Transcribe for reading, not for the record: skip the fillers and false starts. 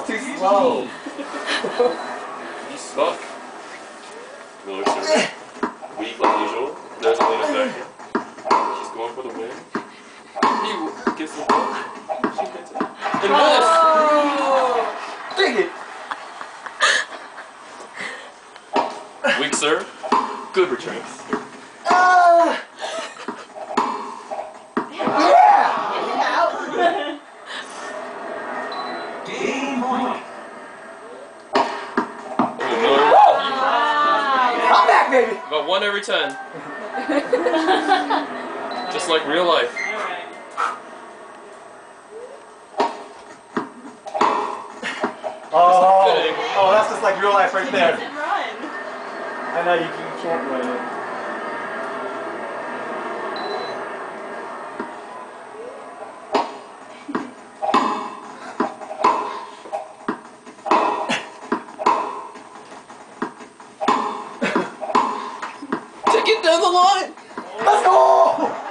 too slow. You suck. Miller serve. Weak like usual. There's Alina Becker. She's going for the win. He gets the ball. She hits it. And miss! Dang it! Weak serve. Good return. Game point. I'm back, baby. About 1 every 10. Just like real life. Oh, that's just like real life right there. Run. I know you can't run it. Take it down the line. Let's go!